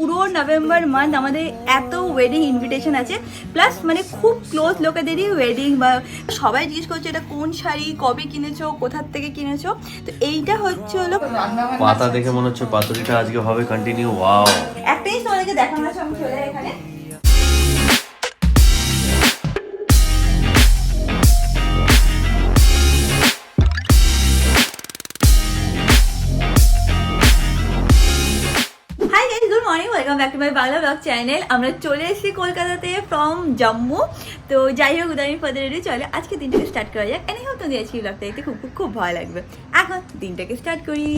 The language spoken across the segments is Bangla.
পুরো নভেম্বর মান্থ আমাদের এত ওয়েডিং ইনভিটেশন আছে, প্লাস মানে খুব ক্লোজ লোকেদেরই ওয়েডিং, বা সবাই জিজ্ঞেস করছে এটা কোন শাড়ি, কবে কিনেছো, কোথার থেকে কিনেছো। তো এইটা হচ্ছে হলো পাতা দেখে মনে হচ্ছে পাতুরিটা আজকে হবে কন্টিনিউ। ওয়াও, একটা জিনিস তোমাদেরকে দেখানো আছে, আমি চলে যাই এখানে। Welcome back to my Bangla blog channel. আমরা চলে এসেছি কলকাতাতে ফ্রম জম্মু। তো যাই হোক, উদামি ফাদারেরই চলে আজকে দিনটাকে স্টার্ট করা যাক। এনে হতো দিয়েছি ব্লগটা দেখতে খুব খুব খুব ভালো লাগবে। এখন দিনটাকে স্টার্ট করি।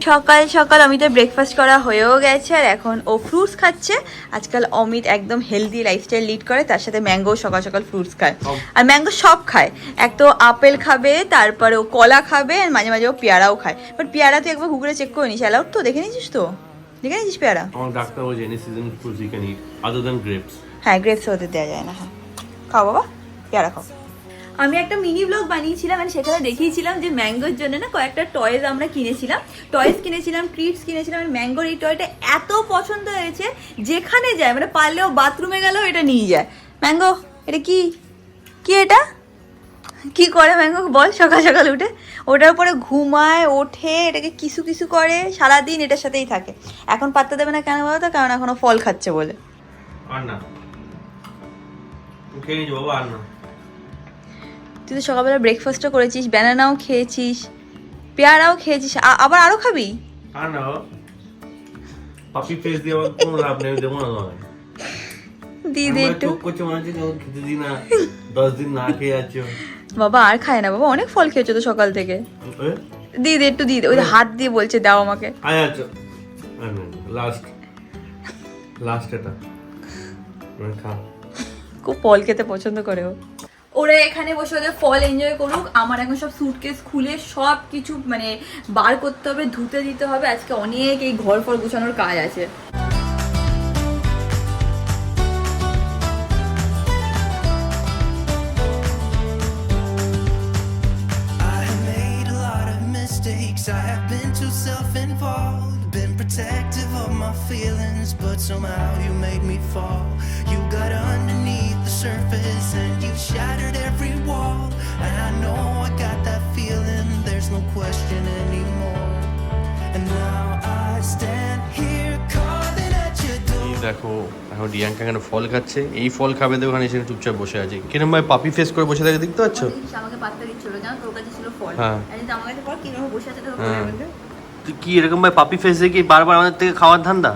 সকাল সকাল অমিতের ব্রেকফাস্ট করা হয়েও গেছে, আর এখন ও ফ্রুটস খাচ্ছে। আজকাল অমিত একদম হেলদি লাইফস্টাইল লিড করে, তার সাথে ম্যাঙ্গো সকাল সকাল ফ্রুটস খায়। আর ম্যাঙ্গো সব খায়, এক তো আপেল খাবে, তারপরে ও কলা খাবে, আর মাঝে মাঝে ও পেয়ারাও খায়। বাট পেয়ারা তুই একবার গুগলে চেক করে নিস, অ্যালাউড তো? দেখে নিয়েছিস তো? দেখে নিয়েছিস পেয়ারা? আমার ডাক্তার বলছে any season fruits you can eat other than grapes. হ্যাঁ, গ্রেপস ওদের দেওয়া যায় না। হ্যাঁ, খাও বাবা, পেয়ারা খাও। আমি একটা মিনি ব্লগ বানিয়েছিলাম, মানে সেখানে দেখিয়েছিলাম যে ম্যাঙ্গোর জন্য না কয়েকটা টয়েস আমরা কিনেছিলাম, ট্রিটস কিনেছিলাম। ম্যাঙ্গোর এই টয়টা এত পছন্দ হয়েছে, যেখানে যায় মানে পারলেও বাথরুমে গেলেও এটা নিয়ে যায়। ম্যাঙ্গো, এটা কি কি এটা কি করে ম্যাঙ্গো বল? সকাল সকাল উঠে ওটার উপরে ঘুমায়, ওঠে, এটাকে কিসু কিসু করে, সারাদিন এটার সাথেই থাকে। এখন পাত্তা দেবে না কেন বলো তো? কারণ এখনো ফল খাচ্ছে বলে। আর না খেয়ে নিস বাবা, আর না। তুই তো সকালবেলা ব্রেকফাস্টও করেছিস, ব্যানানাও খেয়েছিস, পেয়ারাও খেয়েছিস, আবার আরো খাবি? আর না পাপি ফেস দিয়ে আমার কোনো লাভ নেই, দেবো না তোমায়। দিদি একটু চোখ করছে মনে হচ্ছে খেতে দিই না, 10 দিন না খেয়ে আছো। বাবা আর খায় না বাবা, অনেক ফল খেয়েছো তো সকাল থেকে। দিদি একটু দিদি, ওই হাত দিয়ে বলছে দাও আমাকে। আচ্ছা লাস্ট এটা খা। খুব ফল খেতে পছন্দ করে ও। ওরা এখানে বসে ওদের ফল এনজয় করুক, আমার এখন সব সুটকেস খুলে সব কিছু মানে বার করতে হবে, ধুতে দিতে হবে। আজকে অনেক এই ঘর ফর গুছানোর কাজ আছে। I have been too self-involved, been protective of my feelings, but somehow you made me fall. You got underneath the surface and you shattered every wall, and I know I got that feeling, there's no question anymore. And now I stand here calling at your door. দেখো এখন রিয়াঙ্কা এখানে ফল খাচ্ছে, এই ফল খাবে তো ওখানে এসে চুপচাপ বসে আছে। কিরম ভাই পাপি ফেস করে বসে থাকে দেখতে পাচ্ছ? আমাকে পাত্তা দিচ্ছিল, জানো তোর কাছে ছিল ফল, হ্যাঁ আমার কাছে পর কিরকম বসে আছে তো। তুই কি এরকম ভাই পাপি ফেস দেখি বারবার আমাদের থেকে খাওয়ার ধান্দা?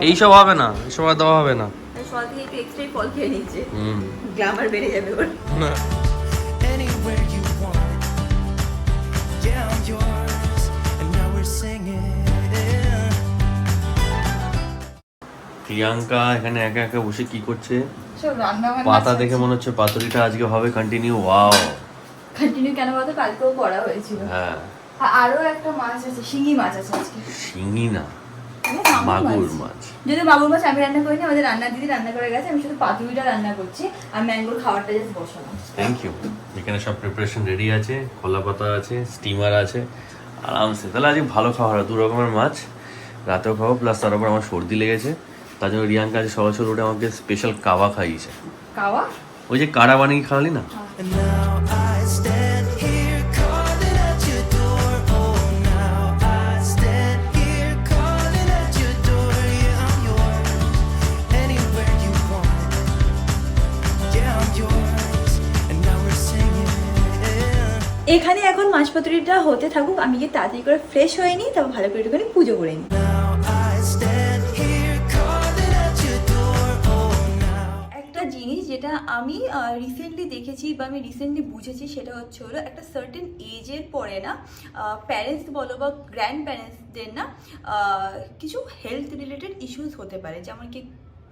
এইসব হবে না, এইসব আর দেওয়া হবে না। ফল থেকে একটু এক্সট্রা ফল খেয়ে নিচ্ছে, গ্ল্যামার বেড়ে যাবে ওর। Anywhere you want, yeah I'm yours, and now we're singing. Priyanka এখানে একা একা বসে কি করছে? পাতা দেখে মনে হচ্ছে পাতুরিটা আজকে হবে কন্টিনিউ। ওয়াও, কন্টিনিউ কেন বলতো? কালকেও করা হয়েছিল। হ্যাঁ, আরো একটা মাছ আছে, শিঙি মাছ আছে আজকে। শিঙি না, মাগুর মাছ। যদি মাগুর মাছ আমি রান্না করিনি, আমাদের রান্না দিদি রান্না করে গেছে, আমি শুধু পাতুরিটা রান্না করছি আর ম্যাঙ্গোর খাবারটা জাস্ট বসালাম। Thank you. এখানে সব প্রিপারেশন রেডি আছে, খোলা পাতা আছে, স্টিমার আছে, আরামসে। তাহলে আজকে ভালো খাবার, 2 রকমের মাছ রাতেও খাবো, প্লাস তার উপর আমার সর্দি লেগেছে, তার জন্য রিয়াঙ্কা আজ সকাল সকাল উঠে আমাকে স্পেশাল কাওয়া খাইয়েছে। কাওয়া? ওই যে কাড়া বানিয়ে খাওয়ালি না। And now I stand here calling at your door. Oh, now I stand here calling at your door. Yeah, I'm yours. Anywhere you want. Yeah, I'm yours. And now we're singing. এখানে এখন মাছ পাতুরিটা হতে থাকুক, আমি গিয়ে তাড়াতাড়ি করে ফ্রেশ হয়ে নিই, তারপর ভালো করে একটুখানি পুজো করে নিই। Now I stand here calling at your door. Oh, now. একটা জিনিস যেটা আমি রিসেন্টলি দেখেছি বা আমি রিসেন্টলি বুঝেছি, সেটা হচ্ছে হলো একটা সার্টেন এজের পরে না প্যারেন্টস বলো বা গ্র্যান্ড প্যারেন্টসদের না কিছু হেলথ রিলেটেড ইস্যুস হতে পারে। যেমন কি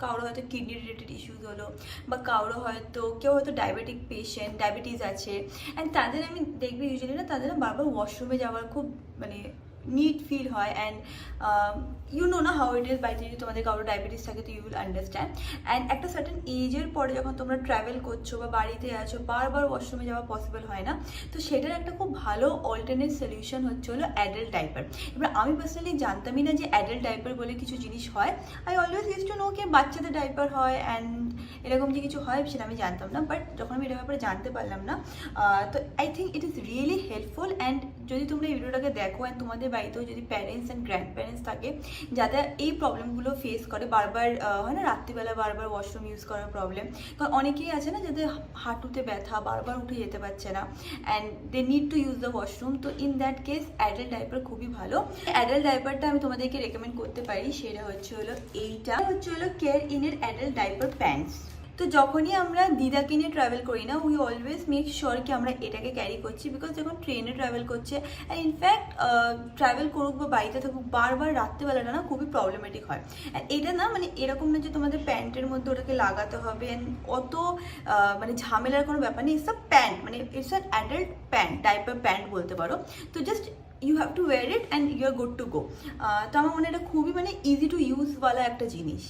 কারো হয়তো কিডনি রিলেটেড ইস্যুস হলো, বা কারো হয়তো কেউ হয়তো ডায়াবেটিস আছে, অ্যান্ড তাদের আমি দেখবি ইউজুয়ালি না তাদের না বারবার ওয়াশরুমে যাওয়ার খুব মানে নিড ফিল হয়, অ্যান্ড ইউ নো না হাউ ইট ইজ, বাড়িতে যদি তোমাদের কারো ডায়াবেটিস থাকে তো ইউ উইল আন্ডারস্ট্যান্ড। অ্যান্ড একটা সার্টেন এজের পরে যখন তোমরা ট্রাভেল করছো বা বাড়িতে আছো, বারবার ওয়াশরুমে যাওয়া পসিবল হয় না, তো সেটার একটা খুব ভালো অল্টারনেট সলিউশন হচ্ছে হলো অ্যাডাল্ট ডাইপার। এবার আমি পার্সোনালি জানতামই না যে অ্যাডাল্ট ডাইপার বলে কিছু জিনিস হয়। I always use to know কে বাচ্চাদের ডাইপার হয় অ্যান্ড এরকম যে কিছু হয় সেটা আমি জানতাম না, বাট যখন আমি এটার ব্যাপারে জানতে পারলাম না, তো I think it is really helpful. And যদি তোমরা এই ভিডিওটাকে দেখো অ্যান্ড তোমাদের বাড়িতেও যদি প্যারেন্টস অ্যান্ড গ্র্যান্ড প্যারেন্টস থাকে যাতে এই প্রবলেমগুলো ফেস করে, বারবার হয় না রাত্রিবেলা বারবার ওয়াশরুম ইউজ করার প্রবলেম, কারণ অনেকেই আছে না যাদের হাঁটুতে ব্যথা, বারবার উঠে যেতে পারছে না and they need to use the washroom, তো in that case adult diaper খুবই ভালো। অ্যাডাল্ট ডাইপারটা আমি তোমাদেরকে রেকমেন্ড করতে পারি, সেটা হচ্ছে হলো এইটা হচ্ছে হলো কেয়ার ইনের অ্যাডাল্ট ডাইপার প্যান্টস। তো যখনই আমরা দিদাকে নিয়ে ট্রাভেল করি না, উই অলওয়েজ মেক শিওর কি আমরা এটাকে ক্যারি করছি, বিকজ যখন ট্রেনে ট্রাভেল করছে অ্যান্ড ইনফ্যাক্ট ট্রাভেল করুক বা বাড়িতে থাকুক, বারবার রাত্রেবেলাটা না খুবই প্রবলেমেটিক হয়। অ্যান্ড এটা না মানে এরকম না যে তোমাদের প্যান্টের মধ্যে ওটাকে লাগাতে হবে অ্যান্ড অত মানে ঝামেলার কোনো ব্যাপার নেই। ইটস আ প্যান্ট, মানে it's an adult pant, diaper pant বলতে পারো। তো just you have to wear it and you are good to go. তো আমার মনে হয় এটা খুবই মানে ইজি টু ইউজওয়ালা একটা জিনিস।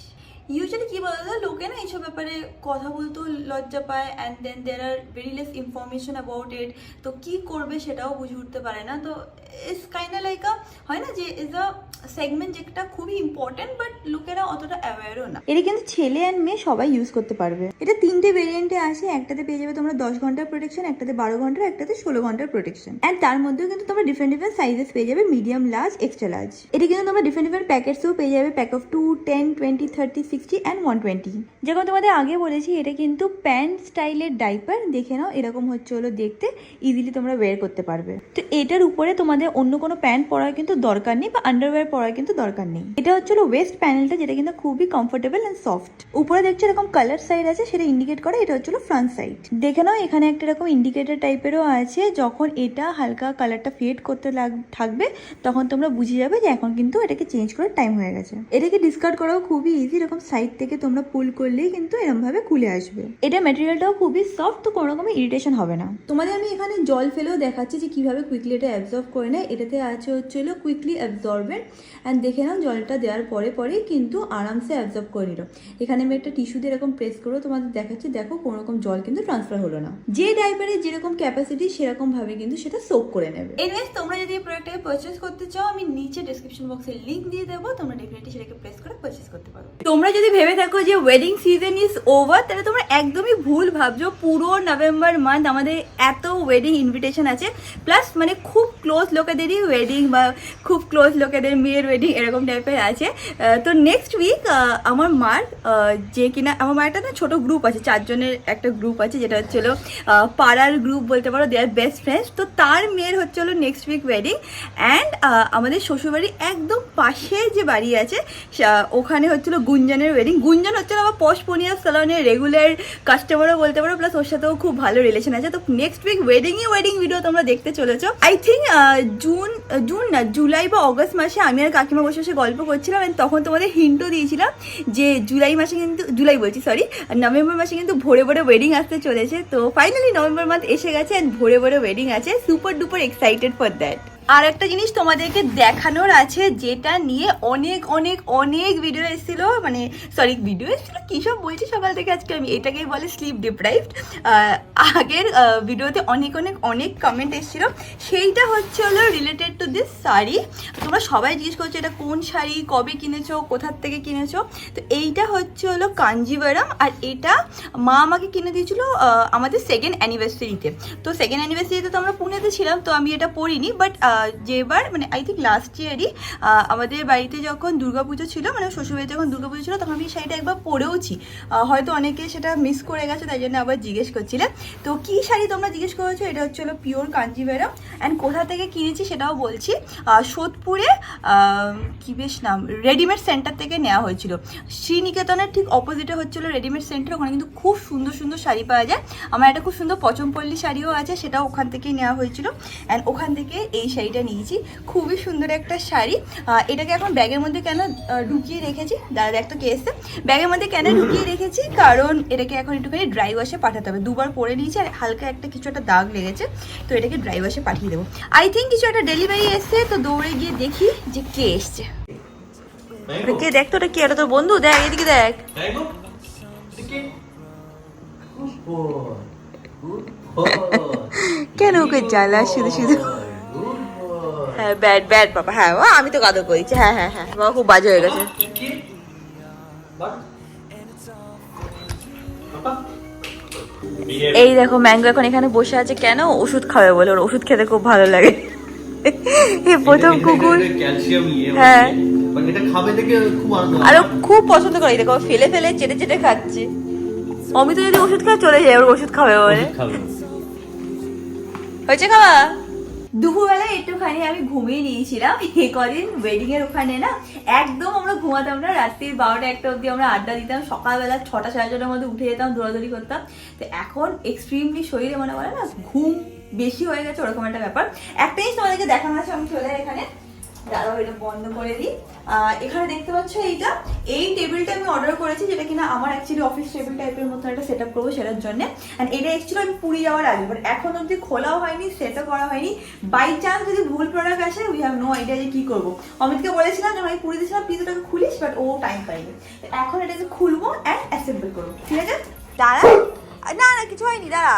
ইউজুয়ালি কী বলতো, লোকে না এইসব ব্যাপারে কথা বলতেও লজ্জা পায় and then there are very less information about it, তো কী করবে সেটাও বুঝে উঠতে পারে না। তো ইটস কাইন্ড লাইক আ হয় না যে ইজ আ সেগমেন্ট যেটা খুবই ইম্পর্টেন্ট, বাট লোকেরা অতটা অ্যাওয়ারও না। এটা কিন্তু ছেলে অ্যান্ড মেয়ে সবাই ইউজ করতে পারবে। এটা 3টে ভেরিয়েন্টে আসে, একটাতে পেয়ে যাবে তোমরা 10 ঘন্টার প্রোটেকশন, একটাতে 12 ঘন্টার, একটাতে 16 ঘন্টার প্রোটেকশন। অ্যান্ড তার মধ্যেও কিন্তু তোমরা ডিফারেন্ট সাইজেস পেয়ে যাবে, মিডিয়াম, লার্জ, এক্সট্রা লার্জ। এটা কিন্তু তোমরা ডিফারেন্ট প্যাকেটসও পেয়ে যাবে, প্যাক অফ 2, 10, 20, 30, 60 অ্যান্ড 120। যেমন তোমাদের আগে বলেছি এটা কিন্তু প্যান্ট স্টাইলের ডাইপার, দেখে নাও এরকম হচ্ছে হলো দেখতে, ইজিলি তোমরা ওয়্যার করতে পারবে। তো এটার উপরে তোমাদের অন্য কোনো প্যান্ট পরার কিন্তু দরকার নেই বা আন্ডারওয়্যার পরার কিন্তু দরকার নেই। এটা হচ্ছে হলো ওয়েস্ট প্যানেলটা, যেটা কিন্তু খুবই কমফোর্টেবল অ্যান্ড সফট। উপরে দেখছো এরকম কালার সাইড আছে, সেটা ইন্ডিকেট করে এটা হচ্ছে হলো ফ্রন্ট সাইড। দেখে নাও এখানে একটা এরকম ইন্ডিকেটর টাইপেরও আছে, যখন এটা হালকা কালারটা ফেড করতে থাকবে তখন তোমরা বুঝে যাবে যে এখন কিন্তু এটাকে চেঞ্জ করার টাইম হয়ে গেছে। এটাকে ডিসকার্ড করাও খুবই ইজি, এরকম সাইড থেকে তোমরা পুল করলেই কিন্তু এরকম ভাবে খুলে আসবে। এটা ম্যাটেরিয়ালটাও খুবই সফট, তো কোনো রকমের ইরিটেশন হবে না। তোমাদের আমি এখানে জল ফেলেও দেখাচ্ছি যে কিভাবে কুইকলি এটা অ্যাবজর্ব করে নেয়। এটাতে আছে হচ্ছে হলো কুইকলি অ্যাবজর্বেন্ট, অ্যান্ড দেখে নাও জলটা দেওয়ার পরেই কিন্তু আরামসে অ্যাবজর্ব করে নিল। এখানে আমি একটা টিস্যু দিয়ে এরকম প্রেস করেও তোমাদের দেখাচ্ছি, দেখো কোনো রকম জল কিন্তু ট্রান্সফার হলো না। যে ডাইপারের যেরকম ক্যাপাসিটি সেরকম ভাবে কিন্তু সেটা সোক করে নেবে। এনিওয়েজ তোমরা যদি এই প্রোডাক্টটাকে পারচেজ করতে চাও, আমি নিচে ডেসক্রিপশন বক্সে লিংক দিয়ে দেবো, তোমরা ডেফিনেটলি সেটাকে প্রেস করে পারচেজ করতে পারো। তোমরা যদি ভেবে থাকো যে ওয়েডিং সিজন ইজ ওভার, তাহলে তোমরা একদমই ভুল ভাবছো। পুরো নভেম্বর মান্থ আমাদের এত ওয়েডিং ইনভিটেশন আছে, প্লাস মানে খুব ক্লোজ লোকেদেরই ওয়েডিং বা খুব ক্লোজ লোকেদের মেয়ের ওয়েডিং এরকম টাইপের আছে। তো নেক্সট উইক আমার মার যে কিনা আমার মার একটা না ছোটো গ্রুপ আছে, 4 জনের একটা গ্রুপ আছে, যেটা হচ্ছে হলো পাড়ার গ্রুপ বলতে পারো, দে আর বেস্ট ফ্রেন্ডস। তো তার মেয়ের হচ্ছে হলো নেক্সট উইক ওয়েডিং, অ্যান্ড আমাদের শ্বশুরবাড়ি একদম পাশে যে বাড়ি আছে ওখানে হচ্ছিলো গুঞ্জনের ওয়েডিং। গুঞ্জন হচ্ছে আমার পশ পনিয়া সালনের রেগুলার কাস্টমারও বলতে পারো, প্লাস ওর সাথেও খুব ভালো রিলেশন আছে। তো নেক্সট উইক ওয়েডিং ভিডিও তোমরা দেখতে চলেছো। আই থিঙ্ক জুন না জুলাই বা অগস্ট মাসে আমি আর কাকিমা বসে বসে গল্প করছিলাম, তখন তোমাদের হিন্টও দিয়েছিলাম যে নভেম্বর মাসে কিন্তু ভোরে ভোরে ওয়েডিং আসতে চলেছে। তো ফাইনালি নভেম্বর মান্থ এসে গেছে অ্যান্ড ভোরে ভোরে ওয়েডিং আছে। Super duper excited for that. আর একটা জিনিস তোমাদেরকে দেখানোর আছে, যেটা নিয়ে অনেক ভিডিও এসেছিলো, মানে সরি ভিডিও এসেছিলো কী সব বলছি সকাল থেকে, আজকে আমি এটাকেই বলে স্লিপ ডিপ্রাইভড। আগের ভিডিওতে অনেক কমেন্ট এসেছিলো, সেইটা হচ্ছে হলো রিলেটেড টু দিস শাড়ি। তোমরা সবাই জিজ্ঞেস করছো এটা কোন শাড়ি, কবে কিনেছো, কোথার থেকে কিনেছো। তো এইটা হচ্ছে হলো কাঞ্জিভারাম, আর এটা মা আমাকে কিনে দিয়েছিল আমাদের 2nd অ্যানিভার্সারিতে। তো 2nd অ্যানিভার্সারিতে তো আমরা পুনেতে ছিলাম, তো আমি এটা পরিনি, বাট যেবার মানে আই থিঙ্ক লাস্ট ইয়ারই আমাদের বাড়িতে যখন দুর্গাপুজো ছিল, মানে শ্বশুরবাড়িতে যখন দুর্গাপুজো ছিল, তখন আমি শাড়িটা একবার পরেওছি। হয়তো অনেকে সেটা মিস করে গেছে, তাই জন্য আবার জিজ্ঞেস করছিলেন। তো কী শাড়ি তোমরা জিজ্ঞেস করেছো, এটা হচ্ছে হলো পিওর কাঞ্জিভারাম। অ্যান্ড কোথা থেকে কিনেছি সেটাও বলছি, সোদপুরে কি বেশ নাম, রেডিমেড সেন্টার থেকে নেওয়া হয়েছিল। শ্রীনিকেতনের ঠিক অপোজিটে হচ্ছিলো রেডিমেড সেন্টার, ওখানে কিন্তু খুব সুন্দর শাড়ি পাওয়া যায়। আমার একটা খুব সুন্দর পচমপল্লী শাড়িও আছে, সেটাও ওখান থেকেই নেওয়া হয়েছিল। অ্যান্ড ওখান থেকে এই শাড়িটা নিয়েছি, খুবই সুন্দর একটা শাড়ি। এটাকে এখন ব্যাগের মধ্যে কেন ঢুকিয়ে রেখেছি, দাদা একটা কেসে ব্যাগের মধ্যে কেন ঢুকিয়ে রেখেছি, কারণ এটাকে এখন একটুখানি ড্রাই ওয়াশে পাঠাতে হবে। 2বার পরে নিয়েছি, আর হালকা কিছু একটা দাগ লেগেছে, তো এটাকে ড্রাই ওয়াশে পাঠিয়ে দেবো। আই থিঙ্ক কিছু একটা ডেলিভারি এসছে, তো দৌড়ে গিয়ে দেখি যে কে এসছে। ম্যাঙ্গো কে দেখ তো, ওটা কি? এটা তোর বন্ধু? দেখ এদিকে দেখ। ম্যাঙ্গো টিকে গুড বয় গুড বয় কেন ওকে জ্বালা শুধু শুধু? গুড বয় হ্যাঁ ব্যাড ব্যাড বাবা। হ্যাঁ ও, আমি তো কাদর করেছি। হ্যাঁ হ্যাঁ হ্যাঁ, বাবা খুব বাজে হয়ে গেছে। টিকে বাট পাপা এই দেখো ম্যাঙ্গো এখন এখানে বসে আছে কেন? ওষুধ খাবে বলে, ওর ওষুধ খেতে খুব ভালো লাগে। এই প্রথম কুকুর। ক্যালসিয়াম হ্যাঁ। বাট এটা খাবে দেখে খুব আনন্দ আর ও খুব পছন্দ করে, দেখো ফেলে ফেলে চেটে চেটে খাচ্ছে। অমিত যদি ওষুধ খায় চলে যায়, ওর ওষুধ খাবে বলে। খাবে হয়েছে খাওয়া? দুপুরবেলা একটুখানি আমি ঘুমিয়ে নিয়েছিলাম। এই কদিন ওয়েডিং এর ওখানে না একদম আমরা ঘুমাতাম না, রাত্রির 12টা-1টা অব্দি আমরা আড্ডা দিতাম, সকালবেলা 6টা-6:30টার মধ্যে উঠে যেতাম, দৌড়াদৌড়ি করতাম। তো এখন এক্সট্রিমলি শরীরে মনে বলে না ঘুম বেশি হয়ে গেছে, ওরকম একটা ব্যাপার। একটা জিনিস তোমাদেরকে দেখানো আছে, আমি চলে এখানে দাঁড়াও, এটা বন্ধ করে দিই। এখানে দেখতে পাচ্ছ এইটা, এই টেবিলটা আমি অর্ডার করেছি, যেটা কিনা আমার অ্যাকচুয়ালি অফিস টেবিল টাইপের মতো একটা সেট আপ করবো সেটার জন্য। অ্যান্ড এটা অ্যাকচুয়ালি আমি পুরী যাওয়ার আগে, বাট এখন অব্দি খোলাও হয়নি, সেটও করা হয়নি। বাই চান্স যদি ভুল প্রোডাক্ট আসে, উই হ্যাভ নো আইডিয়া যে কি করবো। অমিতকে বলেছিলাম যখন আমি পুরীতে ছিলাম, প্লিজ ওটাকে খুলিস, বাট ও টাইম পাইনি। এখন এটাকে খুলবো অ্যান্ড অ্যাসেম্বল করবো, ঠিক আছে? দাঁড়া, না না কিছু হয়নি, দাঁড়া।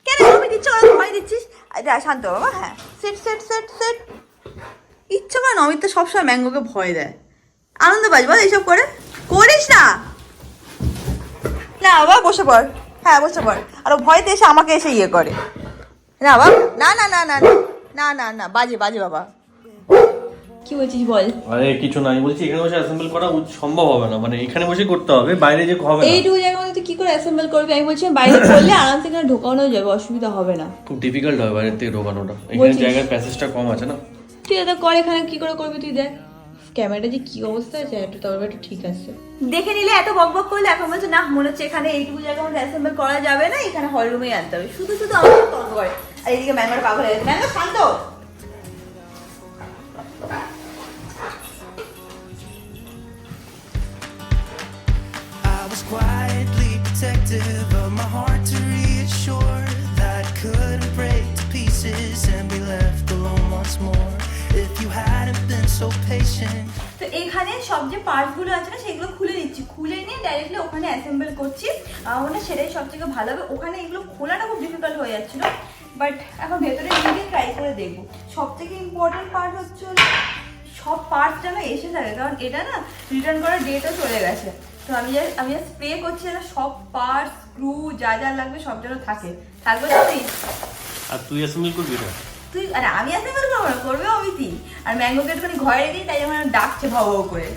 কেন আমি দিচ্ছ, ওরা ভয় দিচ্ছিস? দাঁড়া শান্ত বাবা। হ্যাঁ সেট সেট সেট সেট। ইচ্ছা করে অমিত তো সবসময় ম্যাঙ্গোকে ভয় দেয়, আনন্দ পাস বল এইসব করে? করিস না, না বাবা বসে পড়। হ্যাঁ বসে পড়। আর ও ভয়তে এসে আমাকে এসে ইয়ে করে। না বাবা, না না না না না না না, বাজে বাজে বাবা। কি বলছিস বল? আরে কিছু না, আমি বলছি এখানে বসে অ্যাসেম্বল করা সম্ভব হবে না, মানে এখানে বসে করতে হবে, বাইরে যে হবে না। এইটুকু জায়গার মধ্যে তুই কি করে অ্যাসেম্বল করবি? আমি বলছি বাইরে করলে আরামসে এখানে ঢোকানো যাবে, অসুবিধা হবে না। খুব ডিফিকাল্ট হয় বাইরের থেকে ঢোকানোটা, এখানে বলছিস? জায়গার প্যাসেজটা কম আছে না। তুই এটা কর, এখানে কি করে করবি তুই দেখ। ক্যামেরাটা যে কি অবস্থা আছে, একটু তবে একটু ঠিক আছে। দেখে নিলে এত বকবক করলে, এখন বলছে না মনে হচ্ছে এখানে এইটুকু জায়গা মধ্যে অ্যাসেম্বল করা যাবে না, এখানে হল রুমেই আনতে হবে। শুধু শুধু আমাকে তর্ক করে। আর এদিকে ম্যাঙ্গোর পাগল হয়ে গেছে। ম্যাঙ্গো শান্ত। I was quietly protective of my heart to reassure that couldn't break to pieces and be left alone once more. If you hadn't been so patient. তো এখানে সব যে পার্টসগুলো আছে না সেগুলো খুলে নিচ্ছি, খুলে নিয়ে ডাইরেক্টলি ওখানে অ্যাসেম্বল করছি। মানে সেটাই সব থেকে ভালো হবে। ওখানে এগুলো খোলাটা খুব ডিফিকাল্ট হয়ে যাচ্ছিল, বাট এখন ভেতরে নিয়ে ট্রাই করে দেখবো। সব থেকে ইম্পর্টেন্ট পার্ট হচ্ছে সব পার্টস যেন এসে থাকে, কারণ এটা না রিটার্ন করার ডেটও চলে গেছে। তো আমি জাস্ট স্প্রে করছি যেন সব পার্টস, স্ক্রু যা যা লাগবে সব যেন থাকে। থাকবে তো তুই? আর তুই অ্যাসেম্বল করবি এটা? তুই আরে আমি অ্যাসেম্বল করবো না, করবে অমিতই। আর ম্যাঙ্গোকে একটুখানি ঘরে রেখে তাই যেমন ডাকছে ভাও ভাও করে।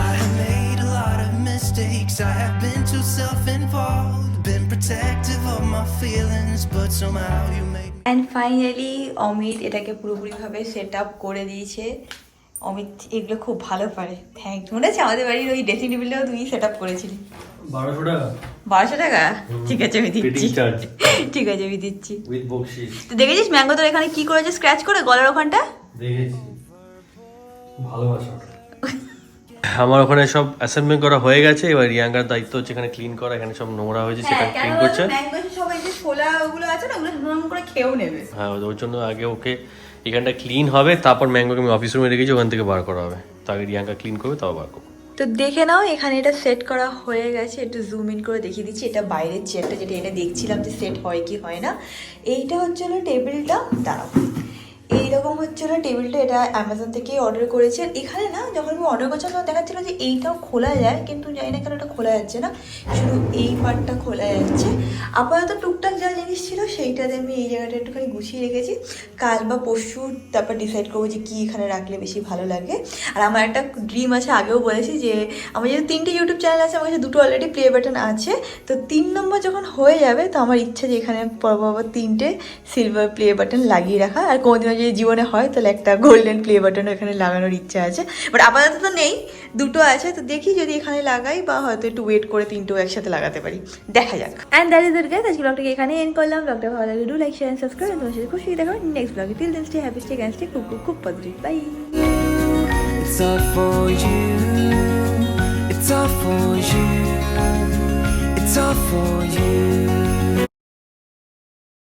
I have made a lot of mistakes. I have been too self-involved, been protective of my feelings, but somehow you made me. And finally Amit এটাকে পুরোপুরিভাবে সেট আপ করে দিয়েছে। অমিত এগুলো খুব ভালো পারে। Thank you. মনে আছে আমাদের বাড়ির ওই ড্রেসিং টেবিলটাও তুই সেট আপ করেছিলি? 1200 টাকা। 1200 টাকা? ঠিক আছে আমি দিচ্ছি। ফিটিং চার্জ ঠিক আছে আমি দিচ্ছি। উইথ বকশিশ। তো দেখেছিস ম্যাঙ্গো তোর এখানে কি করেছে, স্ক্র্যাচ করে গলার ওখানটা? দেখেছি, ভালোবাসা। আমার ওখানে সব অ্যাসেম্বল করা হয়ে গেছে, এবার রিয়াঙ্কার দায়িত্ব হচ্ছে এখানে ক্লিন করা। এখানে সব নোংরা হয়েছে সেটা ক্লিন করছে। ম্যাঙ্গো সবাই যে ছোলা ওগুলো আছে না, ওগুলো নরম করে খেয়েও নেবে। হ্যাঁ, ওর জন্য আগে ওকে এখানটা ক্লিন হবে, তারপর ম্যাঙ্গোকে আমি অফিস রুমে রেখেছি, ওখান থেকে বার করা হবে। তো আগে রিয়াঙ্কা ক্লিন করবে, তাও বার করবো। তো দেখে নাও এখানে এটা সেট করা হয়ে গেছে। একটু জুম ইন করে দেখিয়ে দিচ্ছি। এটা বাইরের চেয়ারটা, যেটা এটা দেখছিলাম যে সেট হয় কি হয় না। এইটা হচ্ছিল টেবিলটা, দাঁড়াও, এইরকম হচ্ছিল টেবিলটা। এটা অ্যামাজন থেকেই অর্ডার করেছি। আর এখানে না যখন আমি অর্ডার করছিলাম তখন দেখাচ্ছিল যে এইটাও খোলা যায়, কিন্তু জানি না কেন এটা খোলা যাচ্ছে না, শুধু এই পার্টটা খোলা যাচ্ছে। আপাতত টুকটাক যা জিনিস ছিল সেইটাতে আমি এই জায়গাটা একটুখানি গুছিয়ে রেখেছি। কাল বা পরশু তারপর ডিসাইড করবো যে কী এখানে রাখলে বেশি ভালো লাগে। আর আমার একটা ড্রিম আছে, আগেও বলেছি যে আমার যেহেতু 3টে ইউটিউব চ্যানেল আছে, আমার কাছে 2টো অলরেডি প্লে বাটন আছে। তো 3 নম্বর যখন হয়ে যাবে তো আমার ইচ্ছা যে এখানে পরপর 3টে সিলভার প্লে বাটন লাগিয়ে রাখা। আর কোনোদিনও যদি জীবনে হয় তাহলে একটা গোল্ডেন প্লে বাটনও এখানে লাগানোর ইচ্ছা আছে, বাট আপাতত তো নেই, 2টো আছে। তো দেখি যদি এখানে লাগাই, বা হয়তো একটু ওয়েট করে 3টেও একসাথে লাগাতে পারি, দেখা যাক। And that is it guys, আজকে ব্লগটাকে এখানে এন্ড করলাম। ব্লগটা ভালো লাগলে do like share and subscribe. তোমার সাথে খুশি দেখা নেক্সট ব্লগে। Till then stay happy, stay can stay খুব positive. Bye. It's all for you. It's all for you. It's all for you.